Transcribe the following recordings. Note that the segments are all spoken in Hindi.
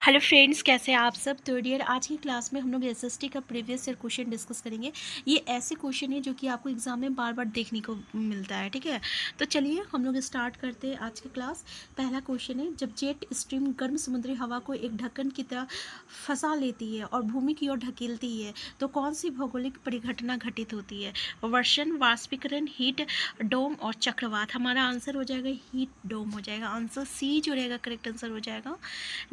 हेलो फ्रेंड्स, कैसे हैं आप सब। तो डियर, आज की क्लास में हम लोग एसएसटी का प्रीवियस ईयर क्वेश्चन डिस्कस करेंगे। ये ऐसे क्वेश्चन है जो कि आपको एग्जाम में बार बार देखने को मिलता है, ठीक है। तो चलिए हम लोग स्टार्ट करते हैं आज की क्लास। पहला क्वेश्चन है, जब जेट स्ट्रीम गर्म समुद्री हवा को एक ढक्कन की तरह फंसा लेती है और भूमि की ओर ढकेलती है तो कौन सी भौगोलिक परिघटना घटित होती है। वर्षण, वाष्पीकरण, हीट डोम और चक्रवात। हमारा आंसर हो जाएगा हीट डोम हो जाएगा। आंसर सी जो रहेगा करेक्ट आंसर हो जाएगा।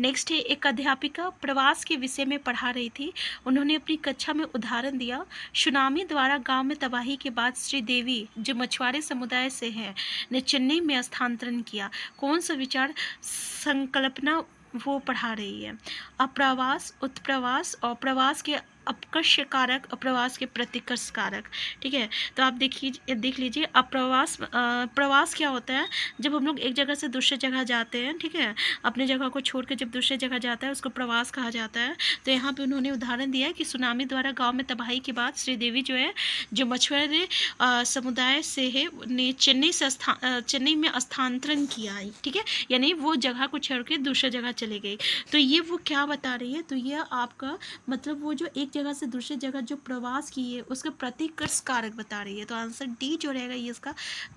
नेक्स्ट है, एक अध्यापिका प्रवास के विषय में पढ़ा रही थी। उन्होंने अपनी कक्षा में उदाहरण दिया, सुनामी द्वारा गांव में तबाही के बाद श्री देवी, जो मछुआरे समुदाय से हैं, ने चेन्नई में स्थानांतरण किया। कौन सा विचार संकल्पना वो पढ़ा रही है। अप्रवास, उत्प्रवास और प्रवास के अपकर्ष कारक, अप्रवास के प्रतिकर्ष कारक, ठीक है। तो आप देख लीजिए अप्रवास, प्रवास क्या होता है, जब हम लोग एक जगह से दूसरी जगह जाते हैं, ठीक है, अपने जगह को छोड़ के जब दूसरी जगह जाता है उसको प्रवास कहा जाता है। तो यहाँ पे उन्होंने उदाहरण दिया है कि सुनामी द्वारा गांव में तबाही के बाद श्रीदेवी जो है, जो मछुआरे समुदाय से है, ने चेन्नई में स्थानांतरण किया है, ठीक है, यानी वो जगह को छोड़ के दूसरी जगह चले गई। तो ये वो क्या बता रही है, तो ये आपका मतलब वो जो एक जगह से दूसरी जगह जो प्रवास की है उसका प्रतिकर्ष कारक बता रही है। तो आंसर डी जो रहेगा ये इसका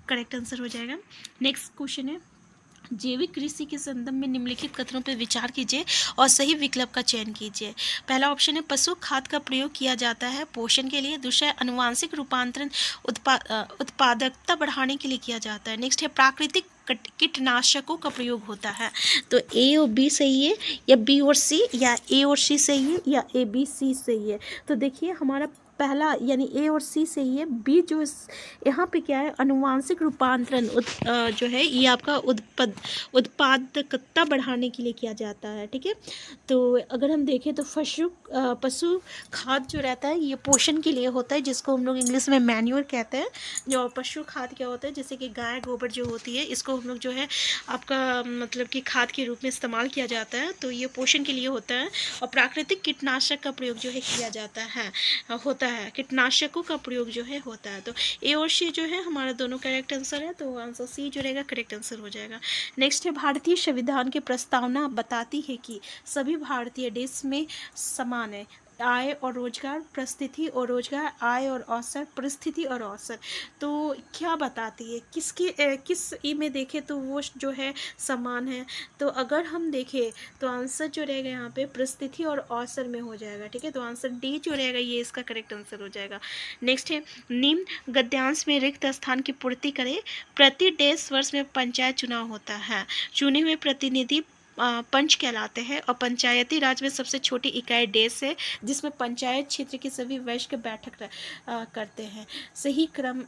करेक्ट आंसर हो जाएगा। नेक्स्ट क्वेश्चन है, जैविक कृषि के संदर्भ में निम्नलिखित कथनों पर विचार कीजिए और सही विकल्प का चयन कीजिए। पहला ऑप्शन है, पशु खाद का प्रयोग किया जाता है पोषण के लिए। दूसरा है, अनुवांशिक रूपांतरण उत्पादकता बढ़ाने के लिए किया जाता है। नेक्स्ट है, प्राकृतिक कीटनाशकों का प्रयोग होता है। तो ए और बी सही है, या बी और सी, या ए और सी सही है, या ए बी सी सही है। तो देखिए हमारा पहला यानी ए और सी सही है। बी जो यहाँ पे क्या है, अनुवांशिक रूपांतरण जो है ये आपका उत्पादकता बढ़ाने के लिए किया जाता है, ठीक है। तो अगर हम देखें तो पशु खाद जो रहता है ये पोषण के लिए होता है, जिसको हम लोग इंग्लिश में मैन्योर कहते हैं। जो पशु खाद क्या होता है, जैसे कि गाय गोबर जो होती है, इसको हम लोग जो है आपका मतलब कि खाद के रूप में इस्तेमाल किया जाता है। तो ये पोषण के लिए होता है। और प्राकृतिक कीटनाशक का प्रयोग जो है किया जाता है, होता है, कीटनाशकों का प्रयोग जो है होता है। तो ए और सी जो है हमारा दोनों करेक्ट आंसर है। तो आंसर सी जो रहेगा करेक्ट आंसर हो जाएगा। नेक्स्ट है, भारतीय संविधान की प्रस्तावना बताती है कि सभी भारतीय देश में समान है आय और रोजगार, परिस्थिति और रोजगार, आय और अवसर, परिस्थिति और अवसर। तो क्या बताती है, किस ई में देखें तो वो जो है समान है। तो अगर हम देखें तो आंसर जो रहेगा यहाँ पे परिस्थिति और अवसर में हो जाएगा, ठीक है। तो आंसर डी जो रहेगा ये इसका करेक्ट आंसर हो जाएगा। नेक्स्ट है, निम्न गद्यांश में रिक्त स्थान की पूर्ति करें। प्रति डेढ़ वर्ष में पंचायत चुनाव होता है। चुने हुए प्रतिनिधि पंच कहलाते हैं। और पंचायती राज में सबसे छोटी इकाई देश है, जिसमें पंचायत क्षेत्र के सभी वयस्क बैठक करते हैं। सही क्रम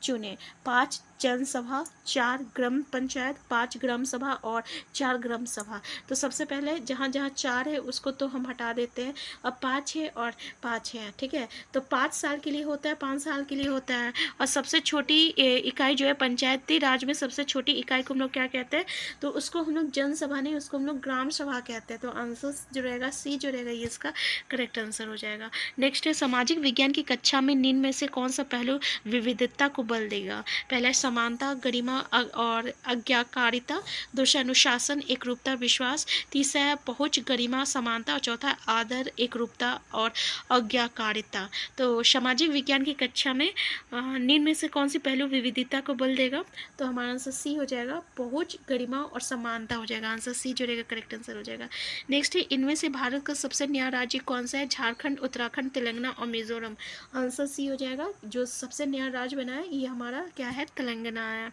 चुने। 5 जनसभा, 4 ग्राम पंचायत, 5 ग्राम सभा और 4 ग्राम सभा। तो सबसे पहले जहाँ जहाँ 4 है उसको तो हम हटा देते हैं। अब 5 है और 5 है, ठीक है। तो 5 साल के लिए होता है, 5 साल के लिए होता है। और सबसे छोटी इकाई जो है पंचायती राज में सबसे छोटी इकाई को हम लोग क्या कहते हैं, तो उसको हम लोग जनसभा नहीं, उसको हम लोग ग्राम सभा कहते हैं। तो आंसर जो रहेगा सी जो रहेगा ये इसका करेक्ट आंसर हो जाएगा। नेक्स्ट है, सामाजिक विज्ञान की कक्षा में निम्न में से कौन सा पहलू विविधता को बल देगा। पहला समानता, गरिमा और आज्ञाकारिता। दूसरा अनुशासन, एकरूपता, विश्वास। तीसरा है पहुंच, गरिमा, समानता। और चौथा आदर, एकरूपता और आज्ञाकारिता। तो सामाजिक विज्ञान की कक्षा में निम्न में से कौन सी पहलू विविधता को बल देगा। तो हमारा आंसर सी हो जाएगा, पहुंच, गरिमा और समानता हो जाएगा। आंसर सी जो रहेगा करेक्ट आंसर हो जाएगा। नेक्स्ट है, इनमें से भारत का सबसे नया राज्य कौन सा है। झारखंड, उत्तराखंड, तेलंगाना और मिजोरम। आंसर सी हो जाएगा, जो सबसे नया राज्य बना है ये हमारा क्या है, तेलंगाना है।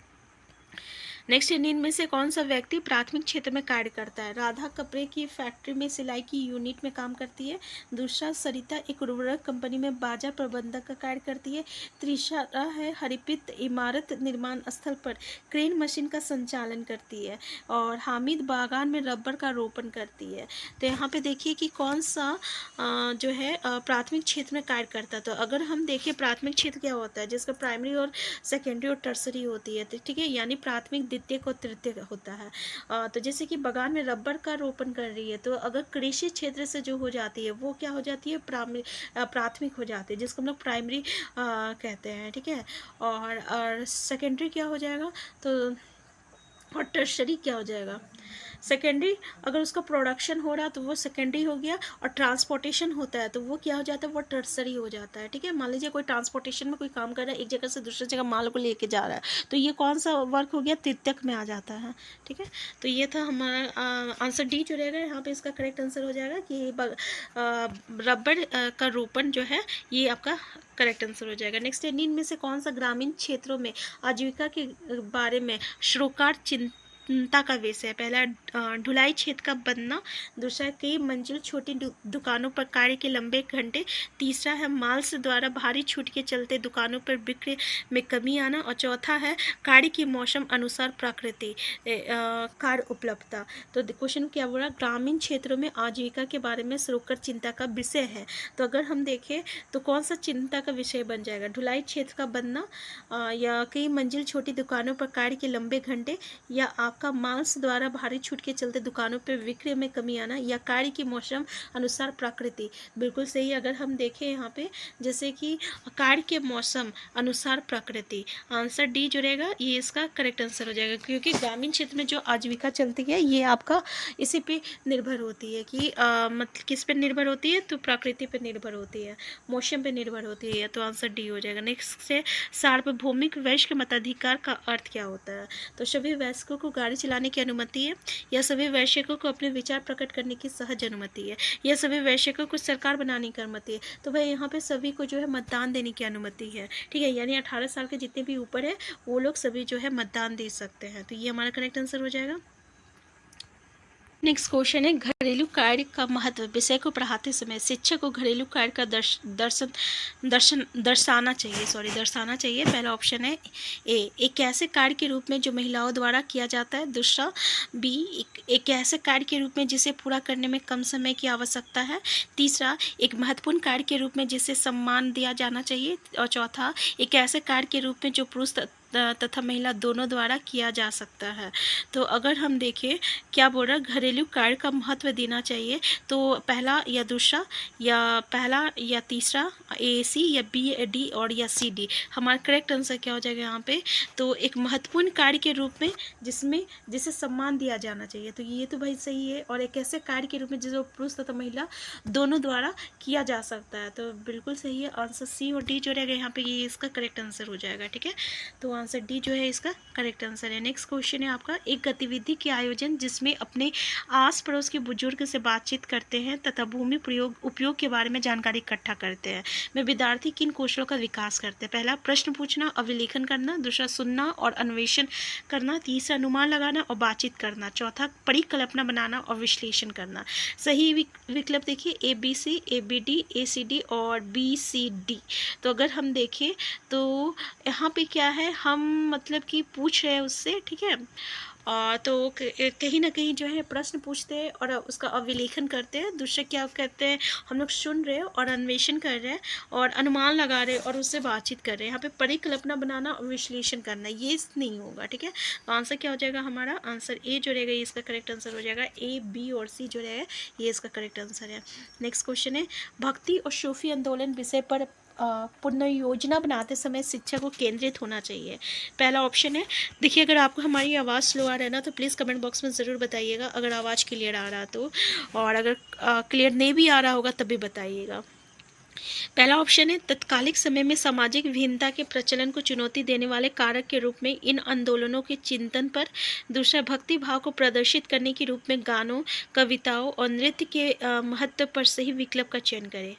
नेक्स्ट, इनमें से कौन सा व्यक्ति प्राथमिक क्षेत्र में कार्य करता है। राधा कपड़े की फैक्ट्री में सिलाई की यूनिट में काम करती है। दूसरा, सरिता एक उर्वरक कंपनी में बाजार प्रबंधक का कार्य करती है। तीसरा है, हरिप्रीत इमारत निर्माण स्थल पर क्रेन मशीन का संचालन करती है। और हामिद बागान में रबर का रोपण करती है। तो यहाँ पे देखिए कि कौन सा जो है प्राथमिक क्षेत्र में कार्य करता है। तो अगर हम देखें प्राथमिक क्षेत्र क्या होता है, जिसका प्राइमरी और सेकेंडरी और टर्सरी होती है, ठीक है, यानी प्राथमिक, द्वितीय और तृतीय होता है। तो जैसे कि बागान में रबर का रोपण कर रही है, तो अगर कृषि क्षेत्र से जो हो जाती है वो क्या हो जाती है, प्राथमिक हो जाती है, जिसको हम लोग प्राइमरी कहते हैं, ठीक है। और सेकेंडरी क्या हो जाएगा, तो और टर्शरी क्या हो जाएगा, सेकेंडरी अगर उसका प्रोडक्शन हो रहा है तो वो सेकेंडरी हो गया, और ट्रांसपोर्टेशन होता है तो वो क्या हो जाता है, वो टर्सरी हो जाता है। ठीक है, मान लीजिए कोई ट्रांसपोर्टेशन में कोई काम कर रहा है, एक जगह से दूसरी जगह माल को लेके जा रहा है, तो ये कौन सा वर्क हो गया, तृतीयक में आ जाता है। ठीक है, तो ये था हमारा आंसर डी जो रहेगा यहाँ पे, इसका करेक्ट आंसर हो जाएगा कि रबड़ का रोपण जो है ये आपका करेक्ट आंसर हो जाएगा। नेक्स्ट है, निम्न में से कौन सा ग्रामीण क्षेत्रों में आजीविका के बारे में सरोकार चिंता का विषय है। पहला ढुलाई क्षेत्र का बनना, दूसरा कई मंजिल छोटी दुकानों पर कार्य के लंबे घंटे, तीसरा है माल से द्वारा भारी छूट के चलते दुकानों पर बिक्री में कमी आना, और चौथा है कार्य की मौसम अनुसार प्रकृति कार्य उपलब्धता। तो क्वेश्चन क्या बोल रहा है, ग्रामीण क्षेत्रों में आजीविका के बारे में सरोकार चिंता का विषय है। तो अगर हम देखें तो कौन सा चिंता का विषय बन जाएगा, ढुलाई क्षेत्र का बनना, या कई मंजिल छोटी दुकानों पर कार्य के लंबे घंटे, या आपका मांस द्वारा भारी छूट के चलते दुकानों पर विक्रय में कमी आना, या कार्य की मौसम अनुसार प्रकृति। बिल्कुल सही। अगर हम देखें यहाँ पे जैसे कि कार्य के मौसम अनुसार प्रकृति, आंसर डी जो रहेगा ये इसका करेक्ट आंसर हो जाएगा, क्योंकि ग्रामीण क्षेत्र में जो आजीविका चलती है ये आपका इसी पे निर्भर होती है कि मतलब किस पे निर्भर होती है, तो प्रकृति पे निर्भर होती है, मौसम पे निर्भर होती है। तो आंसर डी हो जाएगा। नेक्स्ट से सार्वभौमिक वयस्क मताधिकार का अर्थ क्या होता है। तो सभी वयस्कों को गाड़ी चलाने की अनुमति है, या सभी वयस्कों को अपने विचार प्रकट करने की सहज अनुमति है, या सभी वयस्कों को सरकार बनाने की अनुमति है। तो भाई यहाँ पे सभी को जो है मतदान देने की अनुमति है। ठीक है, यानी 18 साल के जितने भी ऊपर है वो लोग सभी जो है मतदान दे सकते हैं। तो ये हमारा करेक्ट आंसर हो जाएगा। नेक्स्ट क्वेश्चन है, घरेलू कार्य का महत्व। विषय को पढ़ाते समय शिक्षक को घरेलू कार्य का दर्शाना चाहिए। पहला ऑप्शन है ए, एक ऐसे कार्य के रूप में जो महिलाओं द्वारा किया जाता है। दूसरा बी, एक ऐसे कार्य के रूप में जिसे पूरा करने में कम समय की आवश्यकता है। तीसरा, एक महत्वपूर्ण कार्य के रूप में जिसे सम्मान दिया जाना चाहिए। और चौथा, एक ऐसे कार्य के रूप में जो पुरुष तथा महिला दोनों द्वारा किया जा सकता है। तो अगर हम देखें क्या बोल रहा है, घरेलू कार्य का महत्व देना चाहिए, तो पहला या दूसरा, या पहला या तीसरा, ए सी, या बी डी, और या सी डी। हमारा करेक्ट आंसर क्या हो जाएगा यहाँ पे, तो एक महत्वपूर्ण कार्य के रूप में जिसे सम्मान दिया जाना चाहिए। तो ये तो भाई सही है। और एक ऐसे कार्य के रूप में जिसे पुरुष तथा महिला दोनों द्वारा किया जा सकता है। तो बिल्कुल सही है। आंसर सी और डी जो रहेगा यहाँ पे ये इसका करेक्ट आंसर हो जाएगा। ठीक है, तो आंसर डी जो है इसका करेक्ट आंसर है। नेक्स्ट क्वेश्चन है आपका, एक गतिविधि के आयोजन जिसमें अपने आस पड़ोस के बुजुर्ग से बातचीत करते हैं तथा भूमि उपयोग के बारे में जानकारी इकट्ठा करते हैं, में विद्यार्थी किन कौशलों का विकास करते हैं। पहला प्रश्न पूछना, अभिलेखन करना। दूसरा सुनना और अन्वेषण करना। तीसरा अनुमान लगाना और बातचीत करना। चौथा परिकल्पना बनाना और विश्लेषण करना। सही विकल्प देखिए A B C, A B D, A C D और बी सी डी। तो अगर हम देखें तो यहाँ पे क्या है, हम मतलब कि पूछ रहे हैं उससे। ठीक है, तो कहीं ना कहीं जो है प्रश्न पूछते हैं और उसका अभिलेखन करते हैं। दूसरे क्या करते हैं, हम लोग सुन रहे हैं और अन्वेषण कर रहे हैं और अनुमान लगा रहे हैं और उससे बातचीत कर रहे हैं। यहाँ पे परिकल्पना बनाना और विश्लेषण करना ये नहीं होगा। ठीक है, तो आंसर क्या हो जाएगा हमारा, आंसर ए जो रहेगा ये इसका करेक्ट आंसर हो जाएगा। ए, बी और सी जो रहेगा ये इसका करेक्ट आंसर है। नेक्स्ट क्वेश्चन है, भक्ति और सूफी आंदोलन विषय पर पुनर्योजना बनाते समय शिक्षा को केंद्रित होना चाहिए। पहला ऑप्शन है, देखिए अगर आपको हमारी आवाज़ स्लो आ रहा है ना तो प्लीज़ कमेंट बॉक्स में ज़रूर बताइएगा अगर आवाज़ क्लियर आ रहा तो, और अगर क्लियर नहीं भी आ रहा होगा तब भी बताइएगा। पहला ऑप्शन है, तत्कालिक समय में सामाजिक विभिन्नता के प्रचलन को चुनौती देने वाले कारक के रूप में इन आंदोलनों के चिंतन पर। दूसरा, भक्ति भाव को प्रदर्शित करने के रूप में गानों, कविताओं और नृत्य के महत्व पर सही विकल्प का चयन करें।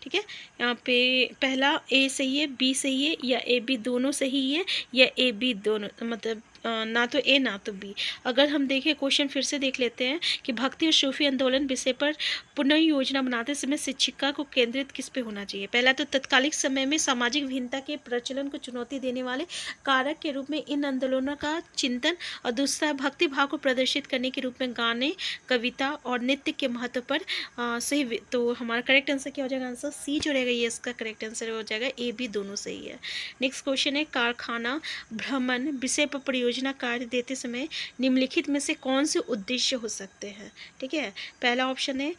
ठीक है, यहाँ पे पहला ए सही है, बी सही है, या ए बी दोनों सही है, या ए बी दोनों, मतलब ना तो ए ना तो बी। अगर हम देखें क्वेश्चन फिर से देख लेते हैं कि भक्ति और सूफी आंदोलन विषय पर पुनर्योजना बनाते समय शिक्षिका को केंद्रित किस पे होना चाहिए। पहला तो तत्कालिक समय में सामाजिक विभिन्नता के प्रचलन को चुनौती देने वाले कारक के रूप में इन आंदोलनों का चिंतन, और दूसरा भक्ति भाव को प्रदर्शित करने के रूप में गाने, कविता और नृत्य के महत्व पर सही। तो हमारा करेक्ट आंसर क्या हो जाएगा, आंसर सी जो रहेगा ये इसका करेक्ट आंसर हो जाएगा। ए बी दोनों सही है। नेक्स्ट क्वेश्चन है, कारखाना भ्रमण विषय पर परियोजना कार्य देते समय निम्नलिखित में से कौन से उद्देश्य हो सकते हैं। ठीक है, पहला ऑप्शन है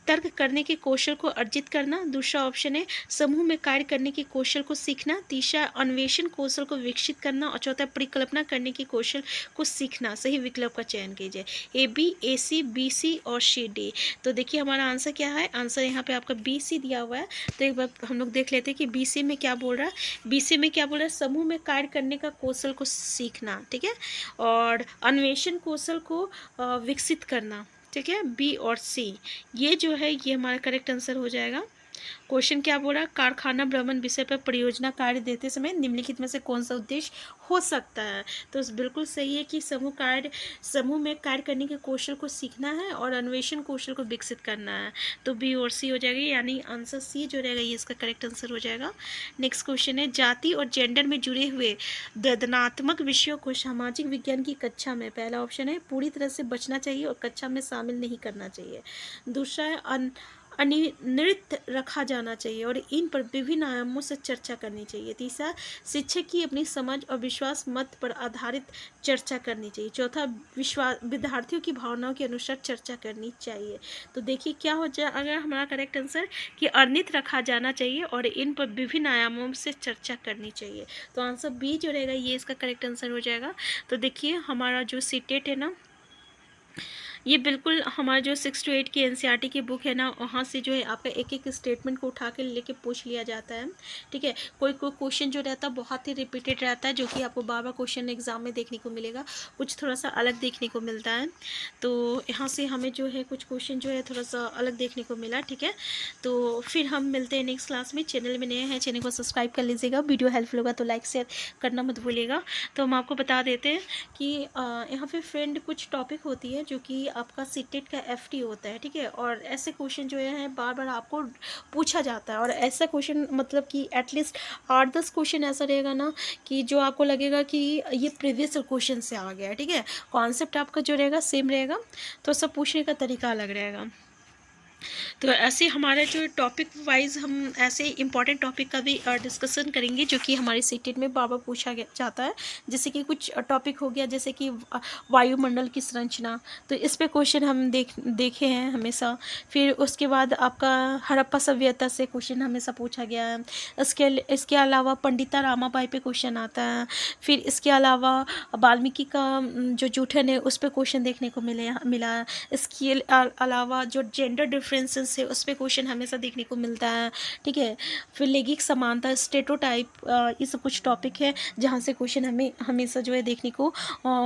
तर्क करने के कौशल को अर्जित करना। दूसरा ऑप्शन है समूह में कार्य करने के कौशल को सीखना। तीसरा अन्वेषण कौशल को विकसित करना। और चौथा परिकल्पना करने के कौशल को सीखना। सही विकल्प का चयन कीजिए, A B, A C, B C और सी डी। तो देखिए हमारा आंसर क्या है, आंसर यहाँ पे आपका बी सी दिया हुआ है। तो एक बार हम लोग देख लेते हैं कि बी सी में क्या बोल रहा है। बी सी में क्या बोल रहा है, समूह में कार्य करने का कौशल को सीखना, ठीक है, और अन्वेषण कौशल को विकसित करना, ठीक है, बी और सी। ये जो है ये हमारा करेक्ट आंसर हो जाएगा। क्वेश्चन क्या बोला, कारखाना भ्रमण विषय पर परियोजना कार्य देते समय निम्नलिखित में से कौन सा उद्देश्य हो सकता है। तो बिल्कुल सही है कि समूह में कार्य करने के कौशल को सीखना है और अन्वेषण कौशल को विकसित करना है। तो बी और सी हो जाएगी, यानी आंसर सी जो रहेगा ये इसका करेक्ट आंसर हो जाएगा। नेक्स्ट क्वेश्चन है, जाति और जेंडर में जुड़े हुए दर्दनात्मक विषयों को सामाजिक विज्ञान की कक्षा में, पहला ऑप्शन है पूरी तरह से बचना चाहिए और कक्षा में शामिल नहीं करना चाहिए। दूसरा है अनिर्णित रखा जाना चाहिए और इन पर विभिन्न आयामों से चर्चा करनी चाहिए। तीसरा, शिक्षक की अपनी समझ और विश्वास मत पर आधारित चर्चा करनी चाहिए। चौथा, विद्यार्थियों की भावनाओं के अनुसार चर्चा करनी चाहिए। तो देखिए क्या हो जाए अगर हमारा करेक्ट आंसर कि अनिर्णित रखा जाना चाहिए और इन पर विभिन्न आयामों से चर्चा करनी चाहिए। तो आंसर बी जो रहेगा ये इसका करेक्ट आंसर हो जाएगा। तो देखिए हमारा जो सीटेट है ना, ये बिल्कुल हमारा जो 6 to 8 की एनसीईआरटी की बुक है ना, वहाँ से जो है आपका एक एक स्टेटमेंट को उठा के लेके पूछ लिया जाता है, ठीक है। कोई कोई क्वेश्चन जो रहता है बहुत ही रिपीटेड रहता है, जो कि आपको बार बार क्वेश्चन एग्जाम में देखने को मिलेगा, कुछ थोड़ा सा अलग देखने को मिलता है। तो यहाँ से हमें जो है कुछ क्वेश्चन जो है थोड़ा सा अलग देखने को मिला, ठीक है। तो फिर हम मिलते हैं नेक्स्ट क्लास में। चैनल में नए हैं, चैनल को सब्सक्राइब कर लीजिएगा। वीडियो हेल्पफुल होगा तो लाइक शेयर करना मत भूलिएगा। तो हम आपको बता देते हैं कि यहाँ पे फ्रेंड कुछ टॉपिक होती है जो कि आपका सीटेट का एफटी होता है, ठीक है। और ऐसे क्वेश्चन जो है बार बार आपको पूछा जाता है, और ऐसा क्वेश्चन मतलब कि एटलीस्ट 8-10 क्वेश्चन ऐसा रहेगा ना कि जो आपको लगेगा कि ये प्रीवियस क्वेश्चन से आ गया है, ठीक है। कॉन्सेप्ट आपका जो रहेगा सेम रहेगा, तो सब पूछने का तरीका अलग रहेगा। तो ऐसे हमारे जो टॉपिक वाइज हम ऐसे इंपॉर्टेंट टॉपिक का भी डिस्कशन करेंगे जो कि हमारे सीटेट में बार बार पूछा जाता है। जैसे कि कुछ टॉपिक हो गया जैसे कि वायुमंडल की संरचना, तो इस पे क्वेश्चन हम देखे हैं हमेशा। फिर उसके बाद आपका हड़प्पा सभ्यता से क्वेश्चन हमेशा पूछा गया है। इसके अलावा पंडिता रामाबाई पे क्वेश्चन आता है। फिर इसके अलावा वाल्मीकि का जो जूठन है उस पर क्वेश्चन देखने को मिला। इसके अलावा जो जेंडर डिफरेंसेस है उस पर क्वेश्चन हमेशा देखने को मिलता है, ठीक है। फिर लैंगिक समानता, स्टेरियोटाइप, ये सब कुछ टॉपिक है जहाँ से क्वेश्चन हमें हमेशा जो है देखने को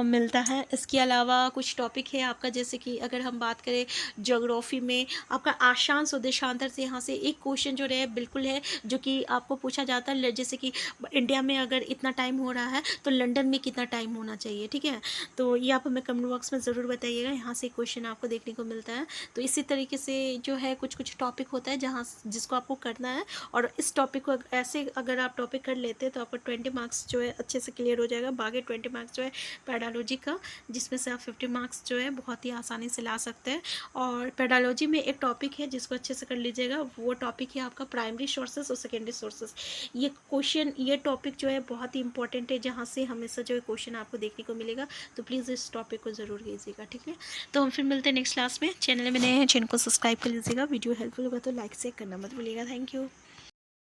मिलता है। इसके अलावा कुछ टॉपिक है आपका, जैसे कि अगर हम बात करें ज्योग्राफी में आपका आशांश देशांतर से यहाँ से एक क्वेश्चन जो रहे बिल्कुल है जो कि आपको पूछा जाता है, जैसे कि इंडिया में अगर इतना टाइम हो रहा है तो लंदन में कितना टाइम होना चाहिए, ठीक है। तो ये आप हमें कमेंट बॉक्स में ज़रूर बताइएगा, यहाँ से क्वेश्चन आपको देखने को मिलता है। तो इसी तरीके से जो है कुछ कुछ टॉपिक होता है जहाँ जिसको आपको करना है, और इस टॉपिक को ऐसे अगर आप टॉपिक कर लेते हैं तो आपका 20 मार्क्स जो है अच्छे से क्लियर हो जाएगा। बाकी 20 मार्क्स जो है पेडालॉजी का, जिसमें से आप 50 मार्क्स जो है बहुत ही आसानी से ला सकते हैं। और पेडालॉजी में एक टॉपिक है जिसको अच्छे से कर लीजिएगा, वो टॉपिक है आपका प्राइमरी सोर्सेस और सेकेंडरी सोर्सेस। ये टॉपिक जो है बहुत ही इंपॉर्टेंट है, जहाँ से हमेशा जो है क्वेश्चन आपको देखने को मिलेगा। तो प्लीज़ इस टॉपिक को ज़रूर कीजिएगा, ठीक है। तो हम फिर मिलते हैं नेक्स्ट क्लास में। चैनल में नए हैं, चैनल को सब्सक्राइब कर लीजिएगा। वीडियो हेल्पफुल होगा तो लाइक शेयर करना मत भूलिएगा। Thank you.